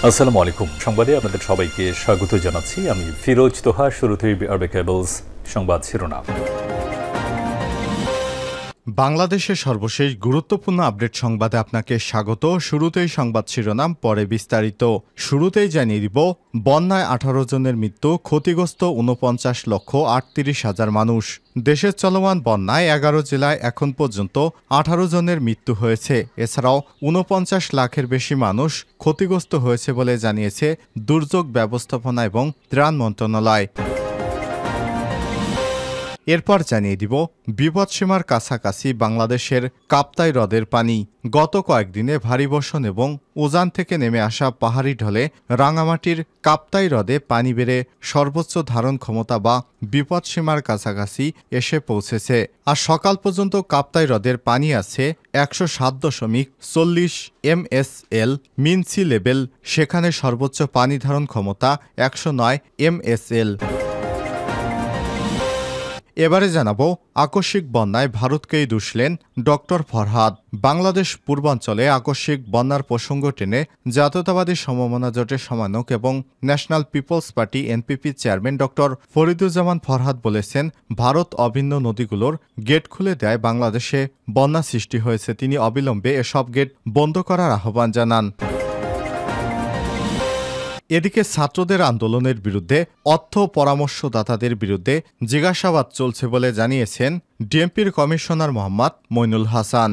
আসসালামু আলাইকুম। সংবাদে আপনাদের সবাইকে স্বাগত জানাচ্ছি। আমি ফিরোজ তোহা। শুরুতেই আরবে কেবলস সংবাদ শিরোনাম। বাংলাদেশের সর্বশেষ গুরুত্বপূর্ণ আপডেট সংবাদে আপনাকে স্বাগত। শুরুতেই সংবাদ শিরোনাম, পরে বিস্তারিত। শুরুতেই জানিয়ে দিব, বন্যায় 18 জনের মৃত্যু, ক্ষতিগ্রস্ত 49,38,000 মানুষ। দেশের চলমান বন্যায় 11 জেলায় এখন পর্যন্ত 18 জনের মৃত্যু হয়েছে। এছাড়াও 49 লাখের বেশি মানুষ ক্ষতিগ্রস্ত হয়েছে বলে জানিয়েছে দুর্যোগ ব্যবস্থাপনা এবং ত্রাণ মন্ত্রণালয়। এরপর জানিয়ে দিব, বিপদসীমার কাছাকাছি বাংলাদেশের কাপ্তাই হ্রদের পানি। গত কয়েকদিনে ভারী বর্ষণ এবং উজান থেকে নেমে আসা পাহাড়ি ঢলে রাঙামাটির কাপ্তাই হ্রদে পানি বেড়ে সর্বোচ্চ ধারণ ক্ষমতা বা বিপদসীমার কাছাকাছি এসে পৌঁছেছে। আর সকাল পর্যন্ত কাপ্তাই হ্রদের পানি আছে 107.40 MSL মিন সি লেভেল। সেখানে সর্বোচ্চ পানি ধারণ ক্ষমতা 109 MSL। এবারে জানাবো, আকস্মিক বন্যায় ভারতকেই দুষলেন ডক্টর ফরহাদ। বাংলাদেশ পূর্বাঞ্চলে আকস্মিক বন্যার প্রসঙ্গ টেনে জাতীয়তাবাদী সমমনা জোটের সমন্বয়ক এবং national people's party NPP chairman doctor Fariduzzaman Farhad বলেছেন, ভারত অভিন্ন নদীগুলোর গেট খুলে দেয় বাংলাদেশে বন্যা সৃষ্টি হয়েছে। তিনি অবিলম্বে এসব গেট বন্ধ করার আহ্বান জানান। এদিকে ছাত্রদের আন্দোলনের বিরুদ্ধে অর্থ পরামর্শদাতাদের বিরুদ্ধে জিজ্ঞাসাবাদ চলছে বলে জানিয়েছেন ডিএমপির কমিশনার মোহাম্মদ মইনুল হাসান।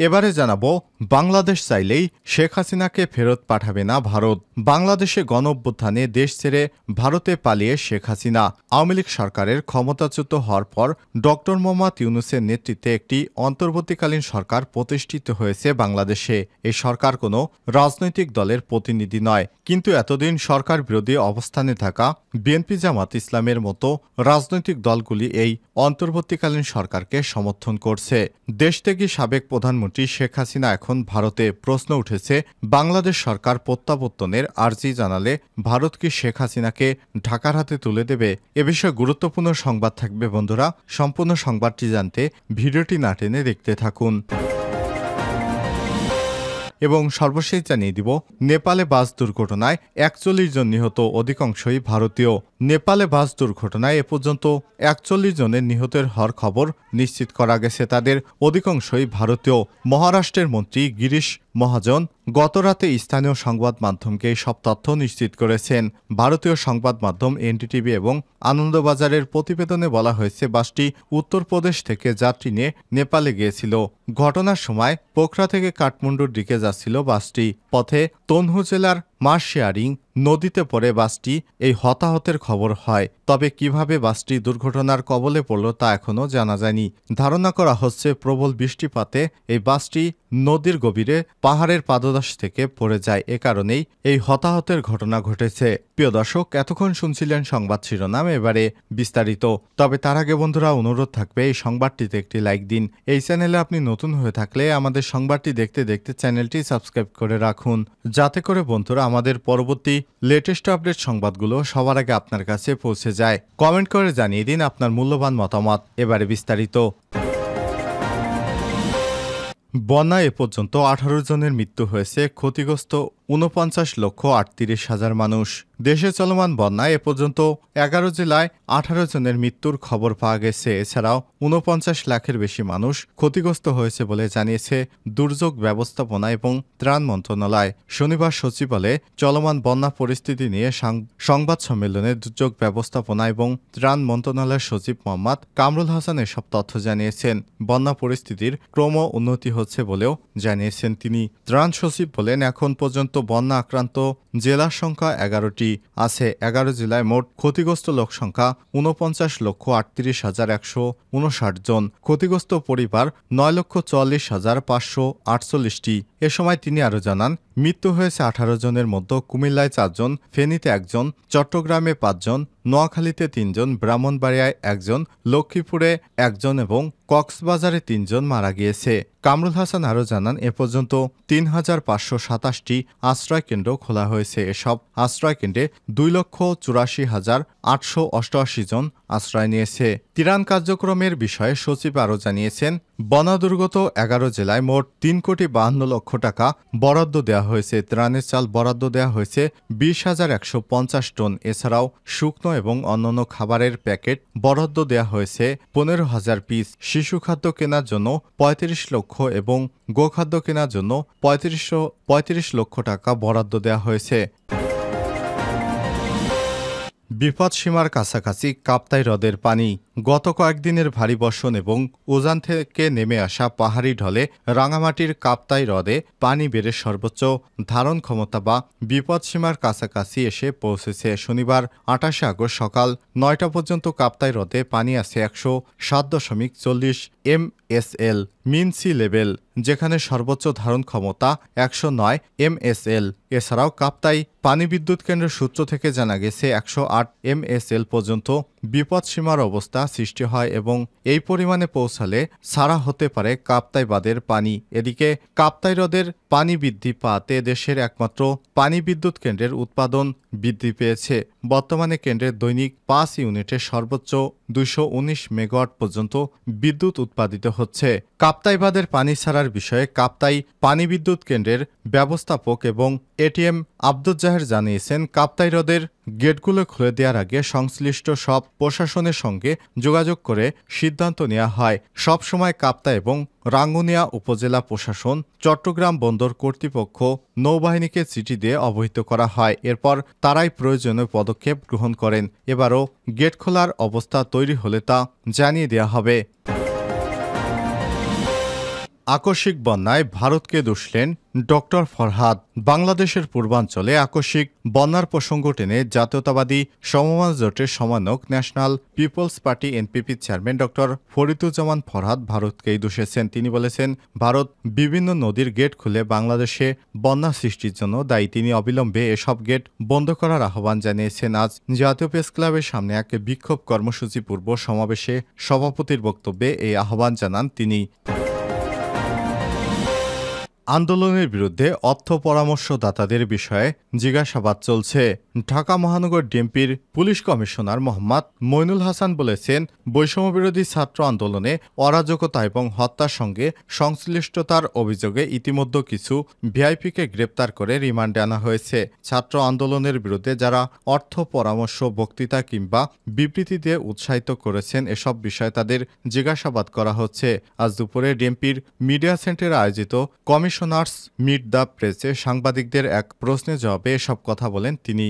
এবারে জানাবো, বাংলাদেশ চাইলেই শেখ হাসিনাকে ফেরত পাঠাবে না ভারত। বাংলাদেশে গণঅভ্যুত্থানে দেশ ছেড়ে ভারতে পালিয়ে শেখ হাসিনা আওয়ামী লীগ সরকারের ক্ষমতাচ্যুত হওয়ার পর ডক্টর মোহাম্মদ ইউনূসের নেতৃত্বে একটি অন্তর্বর্তীকালীন সরকার প্রতিষ্ঠিত হয়েছে বাংলাদেশে। এই সরকার কোনো রাজনৈতিক দলের প্রতিনিধি নয়, কিন্তু এতদিন সরকার বিরোধী অবস্থানে থাকা বিএনপি জামাত ইসলামের মতো রাজনৈতিক দলগুলি এই অন্তর্বর্তীকালীন সরকারকে সমর্থন করছে। দেশ থেকে সাবেক প্রধানমন্ত্রী শেখ হাসিনা এখন ভারতে। প্রশ্ন উঠেছে, বাংলাদেশ সরকার প্রত্যাবর্তনের আর্জি জানালে ভারত কি শেখ হাসিনাকে ঢাকার হাতে তুলে দেবে? এ বিষয়ে গুরুত্বপূর্ণ সংবাদ থাকবে বন্ধুরা। সম্পূর্ণ সংবাদটি জানতে ভিডিওটি না টেনে দেখতে থাকুন। এবং সর্বশেষ জানিয়ে দিব, নেপালে বাস দুর্ঘটনায় 41 জন নিহত, অধিকাংশই ভারতীয়। নেপালে বাস দুর্ঘটনায় এ পর্যন্ত 41 জনের নিহতের হওয়ার খবর নিশ্চিত করা গেছে। তাদের অধিকাংশই ভারতীয়। মহারাষ্ট্রের মন্ত্রী গিরিশ মহাজন গতরাতে স্থানীয় সংবাদ মাধ্যমকে সব তথ্য নিশ্চিত করেছেন। ভারতীয় সংবাদ মাধ্যম এনডিটিভি এবং আনন্দবাজারের প্রতিবেদনে বলা হয়েছে, বাসটি উত্তরপ্রদেশ থেকে যাত্রী নিয়ে নেপালে গিয়েছিল। ঘটনার সময় পোখরা থেকে কাঠমান্ডুর দিকে যাচ্ছিল বাসটি। পথে তনহু জেলার মার্শিয়ারিং নদীতে পড়ে বাসটি এই হতাহতের খবর হয়। তবে কিভাবে বাসটি দুর্ঘটনার কবলে পড়ল তা এখনও জানা যায়নি। ধারণা করা হচ্ছে, প্রবল বৃষ্টিপাতে এই বাসটি নদীর গভীরে পাহাড়ের পাদদেশ থেকে পড়ে যায়। এ কারণেই এই হতাহতের ঘটনা ঘটেছে। প্রিয় দর্শক, এতক্ষণ শুনছিলেন সংবাদ শিরোনাম, এবারে বিস্তারিত। তবে তার আগে বন্ধুরা, অনুরোধ থাকবে এই সংবাদটিতে একটি লাইক দিন। এই চ্যানেলে আপনি নতুন হয়ে থাকলে আমাদের সংবাদটি দেখতে দেখতে চ্যানেলটি সাবস্ক্রাইব করে রাখুন, যাতে করে বন্ধুরা আমাদের পরবর্তী লেটেস্ট আপডেট সংবাদগুলো সবার আগে আপনার কাছে পৌঁছে যায়। কমেন্ট করে জানিয়ে দিন আপনার মূল্যবান মতামত। এবারে বিস্তারিত। বন্যায় এ পর্যন্ত 18 জনের মৃত্যু হয়েছে, ক্ষতিগ্রস্ত 49,38,000 মানুষ। দেশে চলমান বন্যায় এ পর্যন্ত 11 জেলায় 18 জনের মৃত্যুর খবর পাওয়া গেছে। এছাড়াও 49 লাখের বেশি মানুষ ক্ষতিগ্রস্ত হয়েছে বলে জানিয়েছে দুর্যোগ ব্যবস্থাপনা এবং ত্রাণ মন্ত্রণালয়। শনিবার সচিবালয়ে চলমান বন্যা পরিস্থিতি নিয়ে সংবাদ সম্মেলনে দুর্যোগ ব্যবস্থাপনা এবং ত্রাণ মন্ত্রণালয়ের সচিব মোহাম্মদ কামরুল হাসান এসব তথ্য জানিয়েছেন। বন্যা পরিস্থিতির ক্রম উন্নতি হচ্ছে বলেও জানিয়েছেন তিনি। ত্রাণ সচিব বলেন, এখন পর্যন্ত বন্যা আক্রান্ত জেলার সংখ্যা 11টি আছে। 11 জেলায় মোট ক্ষতিগ্রস্ত লোক সংখ্যা 49,38,159 জন। ক্ষতিগ্রস্ত পরিবার 9,44,548টি। এ সময় তিনি আরও জানান, মৃত্যু হয়েছে 18 জনের মধ্যে কুমিল্লায় 4 জন, ফেনীতে 1 জন, চট্টগ্রামে 5 জন, নোয়াখালীতে 3 জন, ব্রাহ্মণবাড়িয়ায় 1 জন, লক্ষ্মীপুরে 1 জন এবং কক্সবাজারে 3 জন মারা গিয়েছে। কামরুল হাসান আরও জানান, এ পর্যন্ত 3,527টি আশ্রয়কেন্দ্র খোলা হয়েছে। এসব আশ্রয়কেন্দ্রে 2,84,888 জন আশ্রয় নিয়েছে। ত্রাণ কার্যক্রমের বিষয়ে সচিব আরও জানিয়েছেন, বন্যাদুর্গত ১১ জেলায় মোট ৩,৫২,০০,০০০ টাকা বরাদ্দ দেওয়া হয়েছে। ত্রাণের চাল বরাদ্দ দেওয়া হয়েছে ২০,১৫০ টন। এছাড়াও শুকনো এবং অন্যান্য খাবারের প্যাকেট বরাদ্দ দেওয়া হয়েছে ১৫,০০০ পিস। শিশু খাদ্য কেনার জন্য ৩৫ লক্ষ এবং গোখাদ্য কেনার জন্য ৩৫ লক্ষ টাকা বরাদ্দ দেওয়া হয়েছে। বিপদসীমার কাছাকাছি কাপ্তাই হ্রদের পানি। গত কয়েকদিনের ভারী বর্ষণ এবং উজান থেকে নেমে আসা পাহাড়ি ঢলে রাঙামাটির কাপ্তাই হ্রদে পানি বেড়ে সর্বোচ্চ ধারণ ক্ষমতা বা বিপদসীমার কাছাকাছি এসে পৌঁছেছে। শনিবার ২৮ আগস্ট সকাল ৯টা পর্যন্ত কাপ্তাই হ্রদে পানি আছে ১০৭.৪০ MSL মিন সি লেভেল, যেখানে সর্বোচ্চ ধারণ ক্ষমতা ১০৯ MSL। এছাড়াও কাপ্তাই পানি বিদ্যুৎ কেন্দ্রের সূত্র থেকে জানা গেছে ১০৮ MSL পর্যন্ত বিপদসীমার অবস্থা সৃষ্টি হয় এবং এই পরিমাণে পৌঁছালে ছাড়া হতে পারে কাপ্তাই বাঁধের পানি। এদিকে কাপ্তাই হ্রদের পানি বৃদ্ধি পাওয়াতে দেশের একমাত্র পানি বিদ্যুৎ কেন্দ্রের উৎপাদন বৃদ্ধি পেয়েছে। বর্তমানে কেন্দ্রের দৈনিক ৫ ইউনিটে সর্বোচ্চ ২১৯ মেগাওয়াট পর্যন্ত বিদ্যুৎ উৎপাদিত হচ্ছে। কাপ্তাই বাঁধের পানি ছাড়ার বিষয়ে কাপ্তাই পানি বিদ্যুৎ কেন্দ্রের ব্যবস্থাপক এবং এটিএম আব্দুল জাহের জানিয়েছেন, কাপ্তাই হ্রদের গেটগুলো খুলে দেওয়ার আগে সংশ্লিষ্ট সব প্রশাসনের সঙ্গে যোগাযোগ করে সিদ্ধান্ত নেওয়া হয়। সব সময় কাপ্তাই এবং রাঙ্গুনিয়া উপজেলা প্রশাসন, চট্টগ্রাম বন্দর কর্তৃপক্ষ, নৌবাহিনীকে চিঠি দিয়ে অবহিত করা হয়। এরপর তারাই প্রয়োজনীয় পদক্ষেপ গ্রহণ করেন। এবারও গেট খোলার অবস্থা তৈরি হলে তা জানিয়ে দেওয়া হবে। আকস্মিক বন্যায় ভারতকে দুষলেন ডক্টর ফরহাদ। বাংলাদেশের পূর্বাঞ্চলে আকস্মিক বন্যার প্রসঙ্গ টেনে জাতীয়তাবাদী সমমনা জোটের সমন্বয়ক National people's party NPP chairman doctor Fariduzzaman Farhad ভারতকেই দুষেছেন। তিনি বলেছেন, ভারত বিভিন্ন নদীর গেট খুলে বাংলাদেশে বন্যা সৃষ্টির জন্য দায়ী। তিনি অবিলম্বে এসব গেট বন্ধ করার আহ্বান জানিয়েছেন। আজ জাতীয় প্রেস ক্লাবের সামনে এক বিক্ষোভ কর্মসূচি পূর্ব সমাবেশে সভাপতির বক্তব্যে এই আহ্বান জানান তিনি। আন্দোলনের বিরুদ্ধে অর্থ পরামর্শদাতাদের বিষয়ে জিজ্ঞাসাবাদ চলছে। ঢাকা মহানগর ডিএমপির পুলিশ কমিশনার মোহাম্মদ মইনুল হাসান বলেছেন, বৈষম্যবিরোধী ছাত্র আন্দোলনে অরাজকতা এবং হত্যার সঙ্গে সংশ্লিষ্টতার অভিযোগে ইতিমধ্যে কিছু ভিআইপিকে গ্রেপ্তার করে রিমান্ডে আনা হয়েছে। ছাত্র আন্দোলনের বিরুদ্ধে যারা অর্থ পরামর্শ, বক্তৃতা কিংবা বিবৃতি দিয়ে উৎসাহিত করেছেন, এসব বিষয়ে তাদের জিজ্ঞাসাবাদ করা হচ্ছে। আজ দুপুরে ডিএমপির মিডিয়া সেন্টারে আয়োজিত কমিশনার্স মিট দ্য প্রেসে সাংবাদিকদের এক প্রশ্নের জবাবে এসব কথা বলেন তিনি।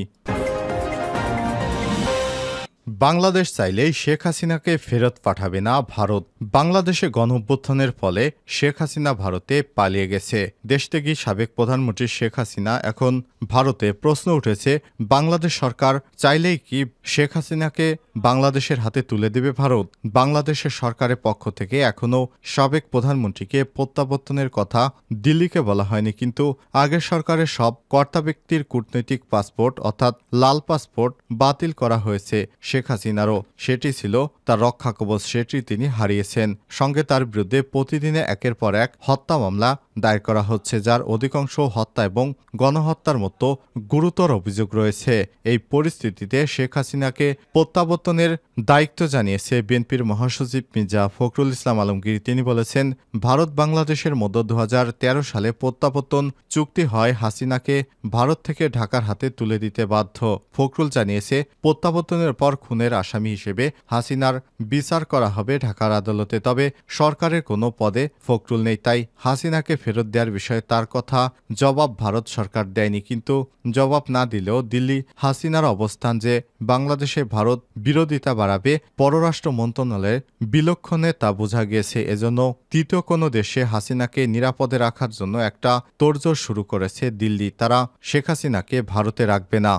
বাংলাদেশ চাইলেই শেখ হাসিনাকে ফেরত পাঠাবে না ভারত। বাংলাদেশে গণঅভ্যুত্থানের ফলে শেখ হাসিনা ভারতে পালিয়ে গেছে। দেশ থেকে সাবেক প্রধানমন্ত্রী শেখ হাসিনা এখন ভারতে। প্রশ্ন উঠেছে, বাংলাদেশ সরকার চাইলেই কি শেখ হাসিনাকে বাংলাদেশের হাতে তুলে দেবে ভারত? বাংলাদেশের সরকারের পক্ষ থেকে এখনও সাবেক প্রধানমন্ত্রীকে প্রত্যাবর্তনের কথা দিল্লিকে বলা হয়নি, কিন্তু আগের সরকারের সব কর্তা ব্যক্তির কূটনৈতিক পাসপোর্ট অর্থাৎ লাল পাসপোর্ট বাতিল করা হয়েছে। শেখ হাসিনারও সেটি ছিল তার রক্ষাকবচ, সেটি তিনি হারিয়েছেন। সঙ্গে তার বিরুদ্ধে প্রতিদিনে একের পর এক হত্যা মামলা দায়ের করা হচ্ছে, যার অধিকাংশ হত্যা এবং গণহত্যার মতো গুরুতর অভিযোগ রয়েছে। এই পরিস্থিতিতে শেখ হাসিনাকে প্রত্যাবর্তনের দায়িত্ব জানিয়েছে বিএনপির মহাসচিব মির্জা ফখরুল ইসলাম আলমগীর। তিনি বলেছেন, ভারত বাংলাদেশের মধ্যে ২০১৩ সালে প্রত্যাবর্তন চুক্তি হয়, হাসিনাকে ভারত থেকে ঢাকার হাতে তুলে দিতে বাধ্য। ফখরুল জানিয়েছে, প্রত্যাবর্তনের পর খুনের আসামি হিসেবে হাসিনার বিচার করা হবে ঢাকার আদালতে। তবে সরকারের কোনো পদে ফখরুল নেই, তাই হাসিনাকে ফেরত দেওয়ার বিষয়ে তার কথা জবাব ভারত সরকার দেয়নি। কিন্তু জবাব না দিলেও দিল্লি হাসিনার অবস্থান যে বাংলাদেশে ভারত বিরোধিতা বাড়াবে পররাষ্ট্র মন্ত্রণালয়ের বিলক্ষণে তা বোঝা গিয়েছে। এজন্য তৃতীয় কোনো দেশে হাসিনাকে নিরাপদে রাখার জন্য একটা তোড়জোড় শুরু করেছে দিল্লি। তারা শেখ হাসিনাকে ভারতে রাখবে না।